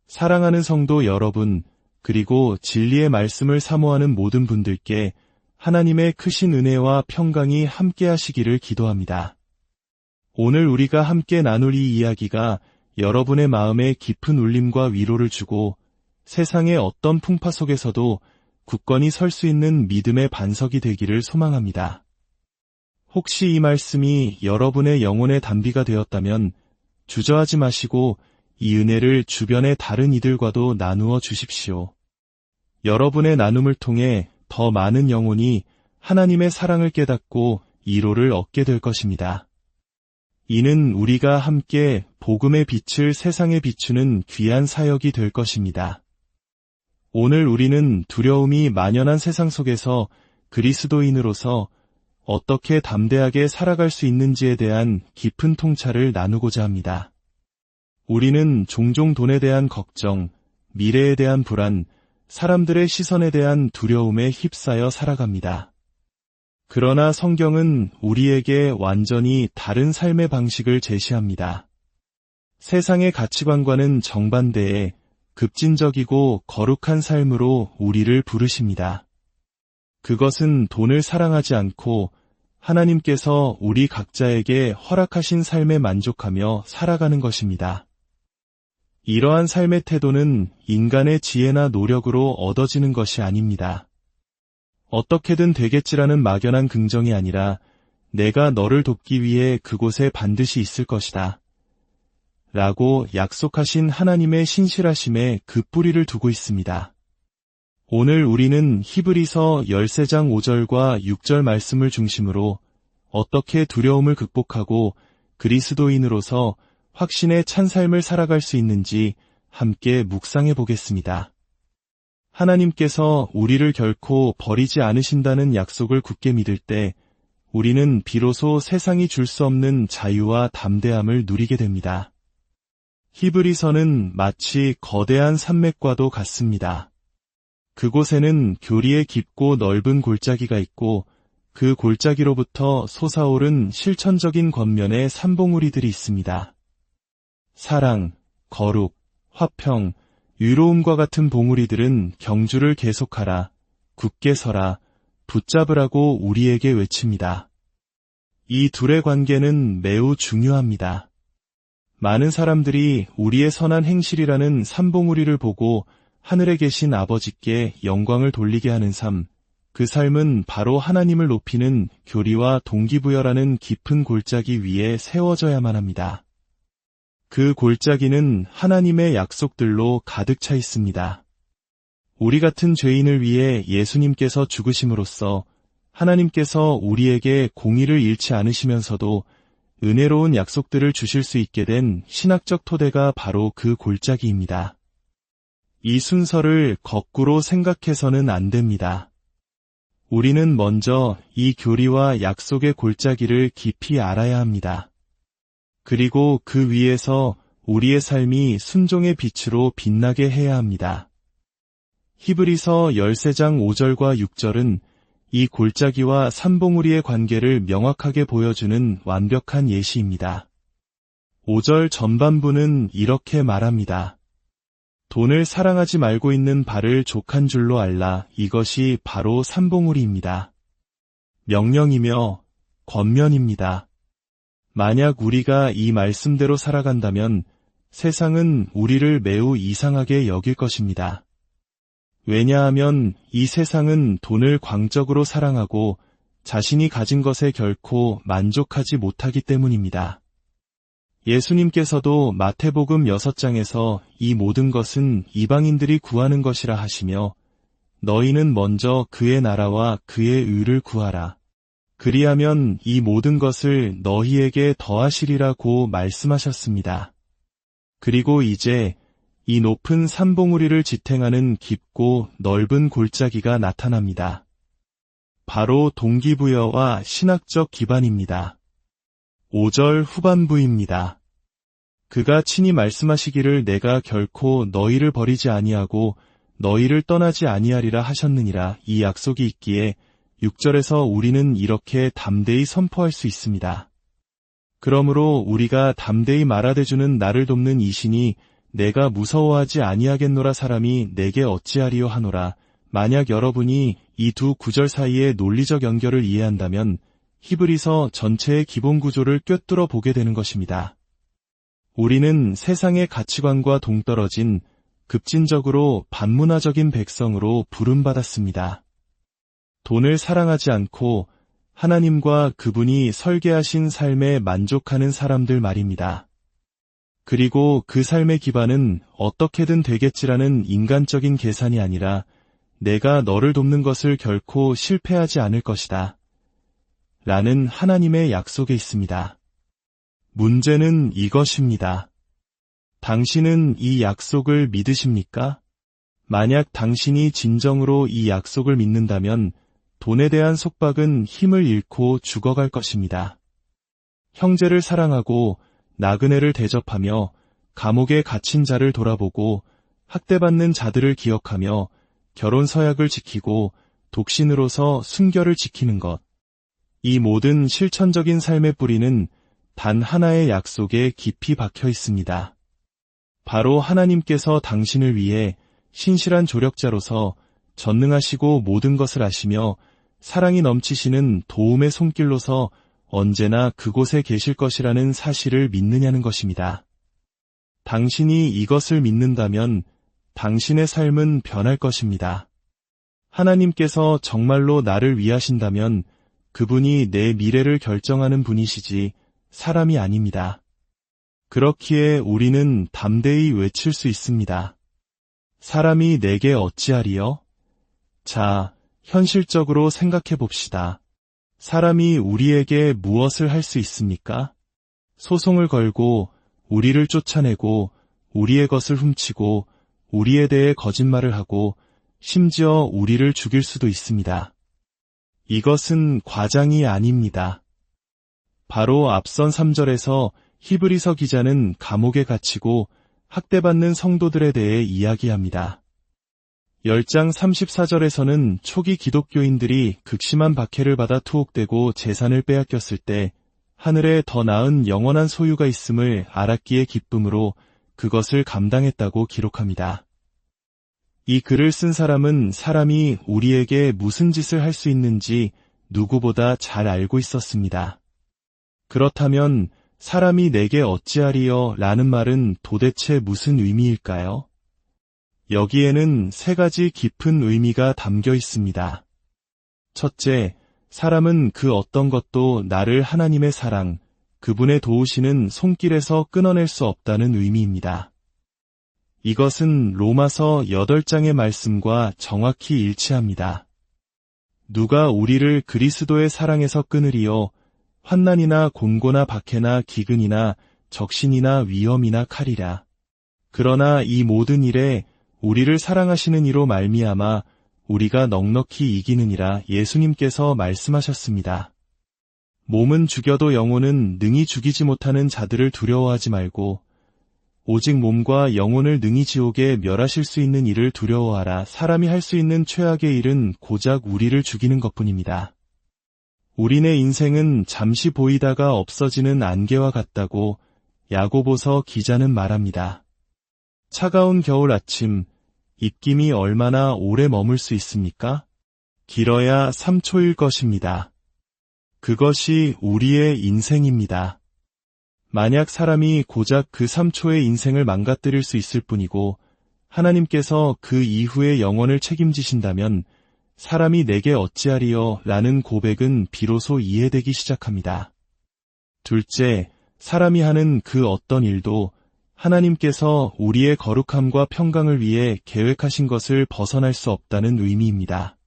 사랑하는 성도 여러분, 그리고 진리의 말씀을 사모하는 모든 분들께 하나님의 크신 은혜와 평강이 함께 하시기를 기도합니다. 오늘 우리가 함께 나눌 이 이야기가 여러분의 마음에 깊은 울림과 위로를 주고 세상의 어떤 풍파 속에서도 굳건히 설 수 있는 믿음의 반석이 되기를 소망합니다. 혹시 이 말씀이 여러분의 영혼의 단비가 되었다면 주저하지 마시고 이 은혜를 주변의 다른 이들과도 나누어 주십시오. 여러분의 나눔을 통해 더 많은 영혼이 하나님의 사랑을 깨닫고 위로를 얻게 될 것입니다. 이는 우리가 함께 복음의 빛을 세상에 비추는 귀한 사역이 될 것입니다. 오늘 우리는 두려움이 만연한 세상 속에서 그리스도인으로서 어떻게 담대하게 살아갈 수 있는지에 대한 깊은 통찰을 나누고자 합니다. 우리는 종종 돈에 대한 걱정, 미래에 대한 불안, 사람들의 시선에 대한 두려움에 휩싸여 살아갑니다. 그러나 성경은 우리에게 완전히 다른 삶의 방식을 제시합니다. 세상의 가치관과는 정반대의 급진적이고 거룩한 삶으로 우리를 부르십니다. 그것은 돈을 사랑하지 않고 하나님께서 우리 각자에게 허락하신 삶에 만족하며 살아가는 것입니다. 이러한 삶의 태도는 인간의 지혜나 노력으로 얻어지는 것이 아닙니다. 어떻게든 되겠지라는 막연한 긍정이 아니라 내가 너를 돕기 위해 그곳에 반드시 있을 것이다. 라고 약속하신 하나님의 신실하심에 그 뿌리를 두고 있습니다. 오늘 우리는 히브리서 13장 5절과 6절 말씀을 중심으로 어떻게 두려움을 극복하고 그리스도인으로서 확신의 찬 삶을 살아갈 수 있는지 함께 묵상해 보겠습니다. 하나님께서 우리를 결코 버리지 않으신다는 약속을 굳게 믿을 때 우리는 비로소 세상이 줄 수 없는 자유와 담대함을 누리게 됩니다. 히브리서는 마치 거대한 산맥과도 같습니다. 그곳에는 교리의 깊고 넓은 골짜기가 있고 그 골짜기로부터 솟아오른 실천적인 겉면의 산봉우리들이 있습니다. 사랑, 거룩, 화평, 유로움과 같은 봉우리들은 경주를 계속하라, 굳게 서라, 붙잡으라고 우리에게 외칩니다. 이 둘의 관계는 매우 중요합니다. 많은 사람들이 우리의 선한 행실이라는 산봉우리를 보고 하늘에 계신 아버지께 영광을 돌리게 하는 삶, 그 삶은 바로 하나님을 높이는 교리와 동기부여라는 깊은 골짜기 위에 세워져야만 합니다. 그 골짜기는 하나님의 약속들로 가득 차 있습니다. 우리 같은 죄인을 위해 예수님께서 죽으심으로써 하나님께서 우리에게 공의를 잃지 않으시면서도 은혜로운 약속들을 주실 수 있게 된 신학적 토대가 바로 그 골짜기입니다. 이 순서를 거꾸로 생각해서는 안 됩니다. 우리는 먼저 이 교리와 약속의 골짜기를 깊이 알아야 합니다. 그리고 그 위에서 우리의 삶이 순종의 빛으로 빛나게 해야 합니다. 히브리서 13장 5절과 6절은 이 골짜기와 산봉우리의 관계를 명확하게 보여주는 완벽한 예시입니다. 5절 전반부는 이렇게 말합니다. 돈을 사랑하지 말고 있는 바를 족한 줄로 알라. 이것이 바로 산봉우리입니다. 명령이며 권면입니다. 만약 우리가 이 말씀대로 살아간다면 세상은 우리를 매우 이상하게 여길 것입니다. 왜냐하면 이 세상은 돈을 광적으로 사랑하고 자신이 가진 것에 결코 만족하지 못하기 때문입니다. 예수님께서도 마태복음 6장에서 이 모든 것은 이방인들이 구하는 것이라 하시며 너희는 먼저 그의 나라와 그의 의를 구하라. 그리하면 이 모든 것을 너희에게 더하시리라고 말씀하셨습니다. 그리고 이제 이 높은 산봉우리를 지탱하는 깊고 넓은 골짜기가 나타납니다. 바로 동기부여와 신학적 기반입니다. 5절 후반부입니다. 그가 친히 말씀하시기를 내가 결코 너희를 버리지 아니하고 너희를 떠나지 아니하리라 하셨느니라. 이 약속이 있기에 6절에서 우리는 이렇게 담대히 선포할 수 있습니다. 그러므로 우리가 담대히 말하대주는 나를 돕는 이 신이 내가 무서워하지 아니하겠노라 사람이 내게 어찌하리요 하노라. 만약 여러분이 이 두 구절 사이의 논리적 연결을 이해한다면 히브리서 전체의 기본 구조를 꿰뚫어 보게 되는 것입니다. 우리는 세상의 가치관과 동떨어진 급진적으로 반문화적인 백성으로 부름받았습니다. 돈을 사랑하지 않고 하나님과 그분이 설계하신 삶에 만족하는 사람들 말입니다. 그리고 그 삶의 기반은 어떻게든 되겠지라는 인간적인 계산이 아니라 내가 너를 돕는 것을 결코 실패하지 않을 것이다. 라는 하나님의 약속에 있습니다. 문제는 이것입니다. 당신은 이 약속을 믿으십니까? 만약 당신이 진정으로 이 약속을 믿는다면 돈에 대한 속박은 힘을 잃고 죽어갈 것입니다. 형제를 사랑하고 나그네를 대접하며 감옥에 갇힌 자를 돌아보고 학대받는 자들을 기억하며 결혼 서약을 지키고 독신으로서 순결을 지키는 것. 이 모든 실천적인 삶의 뿌리는 단 하나의 약속에 깊이 박혀 있습니다. 바로 하나님께서 당신을 위해 신실한 조력자로서 전능하시고 모든 것을 아시며 사랑이 넘치시는 도움의 손길로서 언제나 그곳에 계실 것이라는 사실을 믿느냐는 것입니다. 당신이 이것을 믿는다면 당신의 삶은 변할 것입니다. 하나님께서 정말로 나를 위하신다면 그분이 내 미래를 결정하는 분이시지 사람이 아닙니다. 그렇기에 우리는 담대히 외칠 수 있습니다. 사람이 내게 어찌하리요? 자, 현실적으로 생각해 봅시다. 사람이 우리에게 무엇을 할 수 있습니까? 소송을 걸고 우리를 쫓아내고 우리의 것을 훔치고 우리에 대해 거짓말을 하고 심지어 우리를 죽일 수도 있습니다. 이것은 과장이 아닙니다. 바로 앞선 3절에서 히브리서 기자는 감옥에 갇히고 학대받는 성도들에 대해 이야기합니다. 10장 34절에서는 초기 기독교인들이 극심한 박해를 받아 투옥되고 재산을 빼앗겼을 때 하늘에 더 나은 영원한 소유가 있음을 알았기에 기쁨으로 그것을 감당했다고 기록합니다. 이 글을 쓴 사람은 사람이 우리에게 무슨 짓을 할 수 있는지 누구보다 잘 알고 있었습니다. 그렇다면 사람이 내게 어찌하리요? 라는 말은 도대체 무슨 의미일까요? 여기에는 3가지 깊은 의미가 담겨 있습니다. 첫째, 사람은 그 어떤 것도 나를 하나님의 사랑, 그분의 도우시는 손길에서 끊어낼 수 없다는 의미입니다. 이것은 로마서 8장의 말씀과 정확히 일치합니다. 누가 우리를 그리스도의 사랑에서 끊으리요? 환난이나 곤고나 박해나 기근이나 적신이나 위험이나 칼이라. 그러나 이 모든 일에 우리를 사랑하시는 이로 말미암아 우리가 넉넉히 이기느니라 예수님께서 말씀하셨습니다. 몸은 죽여도 영혼은 능히 죽이지 못하는 자들을 두려워하지 말고 오직 몸과 영혼을 능히 지옥에 멸하실 수 있는 일을 두려워하라. 사람이 할 수 있는 최악의 일은 고작 우리를 죽이는 것뿐입니다. 우리네 인생은 잠시 보이다가 없어지는 안개와 같다고 야고보서 기자는 말합니다. 차가운 겨울 아침, 입김이 얼마나 오래 머물 수 있습니까? 길어야 3초일 것입니다. 그것이 우리의 인생입니다. 만약 사람이 고작 그 3초의 인생을 망가뜨릴 수 있을 뿐이고 하나님께서 그 이후의 영원을 책임지신다면 사람이 내게 어찌하리요? 라는 고백은 비로소 이해되기 시작합니다. 둘째, 사람이 하는 그 어떤 일도 하나님께서 우리의 거룩함과 평강을 위해 계획하신 것을 벗어날 수 없다는 의미입니다.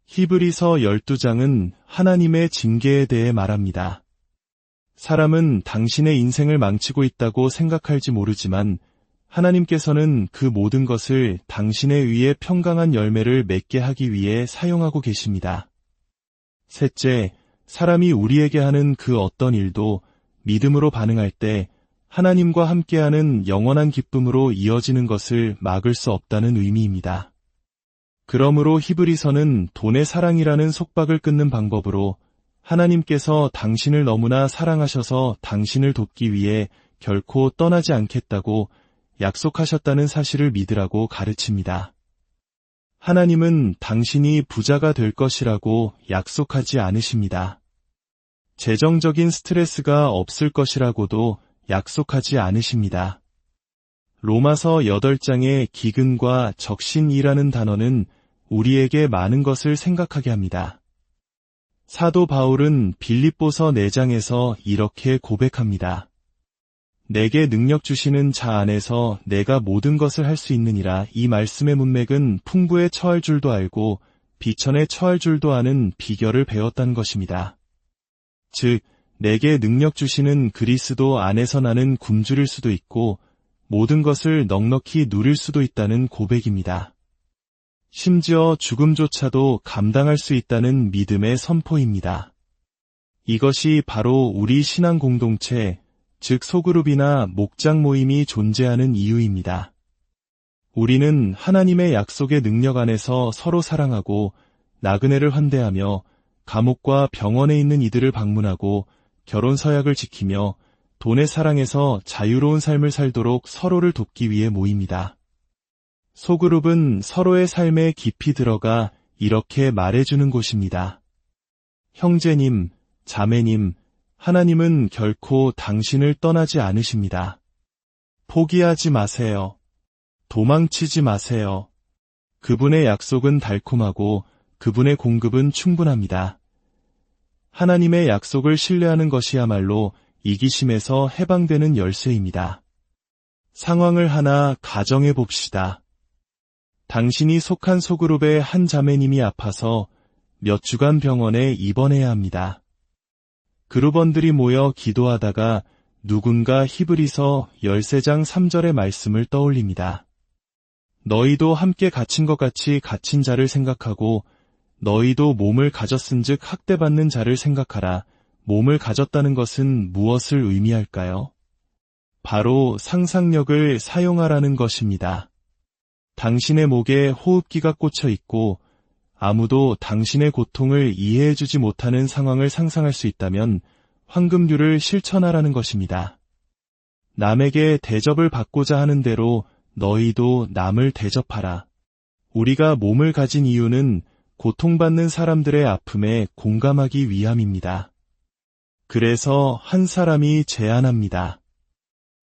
히브리서 12장은 하나님의 징계에 대해 말합니다. 사람은 당신의 인생을 망치고 있다고 생각할지 모르지만 하나님께서는 그 모든 것을 당신에 의해 평강한 열매를 맺게 하기 위해 사용하고 계십니다. 셋째, 사람이 우리에게 하는 그 어떤 일도 믿음으로 반응할 때 하나님과 함께하는 영원한 기쁨으로 이어지는 것을 막을 수 없다는 의미입니다. 그러므로 히브리서는 돈의 사랑이라는 속박을 끊는 방법으로 하나님께서 당신을 너무나 사랑하셔서 당신을 돕기 위해 결코 떠나지 않겠다고 약속하셨다는 사실을 믿으라고 가르칩니다. 하나님은 당신이 부자가 될 것이라고 약속하지 않으십니다. 재정적인 스트레스가 없을 것이라고도 약속하지 않으십니다. 로마서 8장의 기근과 적신이라는 단어는 우리에게 많은 것을 생각하게 합니다. 사도 바울은 빌립보서 4장에서 이렇게 고백합니다. 내게 능력 주시는 자 안에서 내가 모든 것을 할 수 있느니라. 이 말씀의 문맥은 풍부에 처할 줄도 알고 비천에 처할 줄도 아는 비결을 배웠다는 것입니다. 즉, 내게 능력 주시는 그리스도 안에서 나는 굶주릴 수도 있고 모든 것을 넉넉히 누릴 수도 있다는 고백입니다. 심지어 죽음조차도 감당할 수 있다는 믿음의 선포입니다. 이것이 바로 우리 신앙 공동체, 즉 소그룹이나 목장 모임이 존재하는 이유입니다. 우리는 하나님의 약속의 능력 안에서 서로 사랑하고 나그네를 환대하며 감옥과 병원에 있는 이들을 방문하고 결혼 서약을 지키며 돈의 사랑에서 자유로운 삶을 살도록 서로를 돕기 위해 모입니다. 소그룹은 서로의 삶에 깊이 들어가 이렇게 말해주는 곳입니다. 형제님, 자매님, 하나님은 결코 당신을 떠나지 않으십니다. 포기하지 마세요. 도망치지 마세요. 그분의 약속은 달콤하고 그분의 공급은 충분합니다. 하나님의 약속을 신뢰하는 것이야말로 이기심에서 해방되는 열쇠입니다. 상황을 하나 가정해 봅시다. 당신이 속한 소그룹의 한 자매님이 아파서 몇 주간 병원에 입원해야 합니다. 그룹원들이 모여 기도하다가 누군가 히브리서 13장 3절의 말씀을 떠올립니다. 너희도 함께 갇힌 것 같이 갇힌 자를 생각하고 너희도 몸을 가졌은즉 학대받는 자를 생각하라. 몸을 가졌다는 것은 무엇을 의미할까요? 바로 상상력을 사용하라는 것입니다. 당신의 목에 호흡기가 꽂혀 있고 아무도 당신의 고통을 이해해주지 못하는 상황을 상상할 수 있다면 황금률을 실천하라는 것입니다. 남에게 대접을 받고자 하는 대로 너희도 남을 대접하라. 우리가 몸을 가진 이유는 고통받는 사람들의 아픔에 공감하기 위함입니다. 그래서 한 사람이 제안합니다.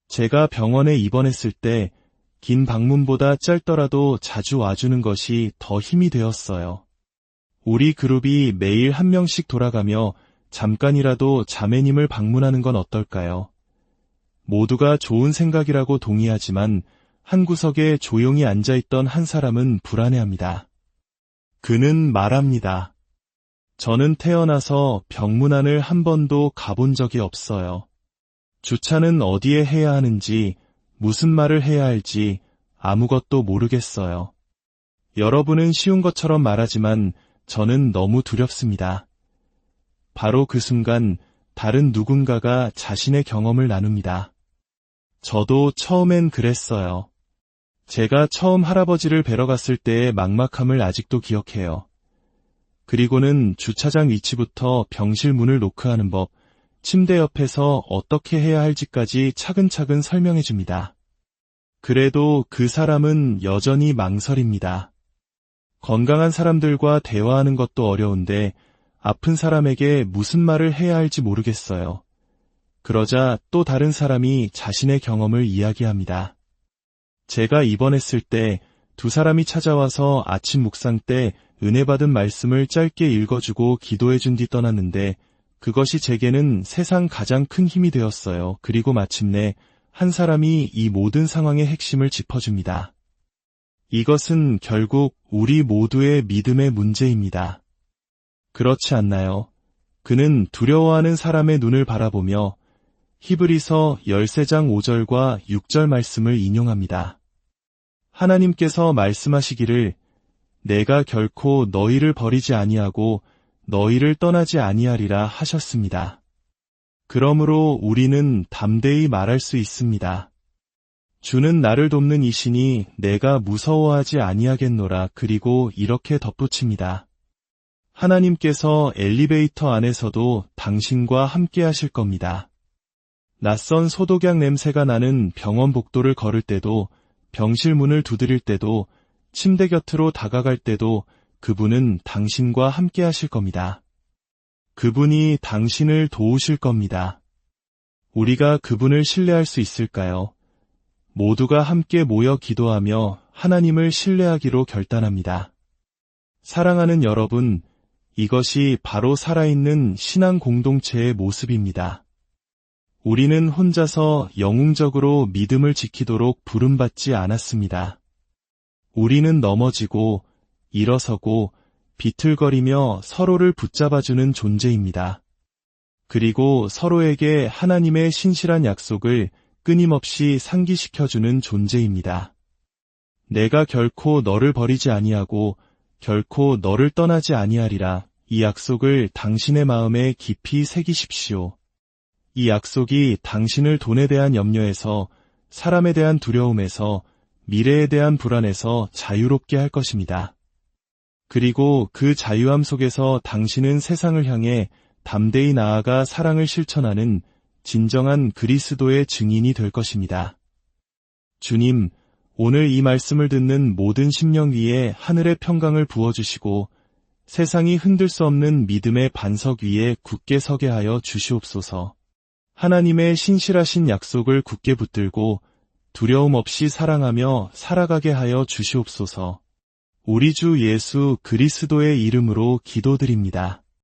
제가 병원에 입원했을 때 긴 방문보다 짧더라도 자주 와주는 것이 더 힘이 되었어요. 우리 그룹이 매일 한 명씩 돌아가며 잠깐이라도 자매님을 방문하는 건 어떨까요? 모두가 좋은 생각이라고 동의하지만 한 구석에 조용히 앉아있던 한 사람은 불안해합니다. 그는 말합니다. 저는 태어나서 병문안을 한 번도 가본 적이 없어요. 주차는 어디에 해야 하는지, 무슨 말을 해야 할지 아무것도 모르겠어요. 여러분은 쉬운 것처럼 말하지만 저는 너무 두렵습니다. 바로 그 순간 다른 누군가가 자신의 경험을 나눕니다. 저도 처음엔 그랬어요. 제가 처음 할아버지를 뵈러 갔을 때의 막막함을 아직도 기억해요. 그리고는 주차장 위치부터 병실 문을 노크하는 법, 침대 옆에서 어떻게 해야 할지까지 차근차근 설명해 줍니다. 그래도 그 사람은 여전히 망설입니다. 건강한 사람들과 대화하는 것도 어려운데 아픈 사람에게 무슨 말을 해야 할지 모르겠어요. 그러자 또 다른 사람이 자신의 경험을 이야기합니다. 제가 입원했을 때 두 사람이 찾아와서 아침 묵상 때 은혜 받은 말씀을 짧게 읽어주고 기도해준 뒤 떠났는데 그것이 제게는 세상 가장 큰 힘이 되었어요. 그리고 마침내 한 사람이 이 모든 상황의 핵심을 짚어줍니다. 이것은 결국 우리 모두의 믿음의 문제입니다. 그렇지 않나요? 그는 두려워하는 사람의 눈을 바라보며 히브리서 13장 5절과 6절 말씀을 인용합니다. 하나님께서 말씀하시기를 내가 결코 너희를 버리지 아니하고 너희를 떠나지 아니하리라 하셨습니다. 그러므로 우리는 담대히 말할 수 있습니다. 주는 나를 돕는 이시니 내가 무서워하지 아니하겠노라. 그리고 이렇게 덧붙입니다. 하나님께서 엘리베이터 안에서도 당신과 함께 하실 겁니다. 낯선 소독약 냄새가 나는 병원 복도를 걸을 때도, 병실 문을 두드릴 때도, 침대 곁으로 다가갈 때도 그분은 당신과 함께 하실 겁니다. 그분이 당신을 도우실 겁니다. 우리가 그분을 신뢰할 수 있을까요? 모두가 함께 모여 기도하며 하나님을 신뢰하기로 결단합니다. 사랑하는 여러분, 이것이 바로 살아있는 신앙 공동체의 모습입니다. 우리는 혼자서 영웅적으로 믿음을 지키도록 부름받지 않았습니다. 우리는 넘어지고 일어서고 비틀거리며 서로를 붙잡아주는 존재입니다. 그리고 서로에게 하나님의 신실한 약속을 끊임없이 상기시켜주는 존재입니다. 내가 결코 너를 버리지 아니하고 결코 너를 떠나지 아니하리라. 이 약속을 당신의 마음에 깊이 새기십시오. 이 약속이 당신을 돈에 대한 염려에서, 사람에 대한 두려움에서, 미래에 대한 불안에서 자유롭게 할 것입니다. 그리고 그 자유함 속에서 당신은 세상을 향해 담대히 나아가 사랑을 실천하는 진정한 그리스도의 증인이 될 것입니다. 주님, 오늘 이 말씀을 듣는 모든 심령 위에 하늘의 평강을 부어주시고 세상이 흔들 수 없는 믿음의 반석 위에 굳게 서게 하여 주시옵소서. 하나님의 신실하신 약속을 굳게 붙들고 두려움 없이 사랑하며 살아가게 하여 주시옵소서. 우리 주 예수 그리스도의 이름으로 기도드립니다.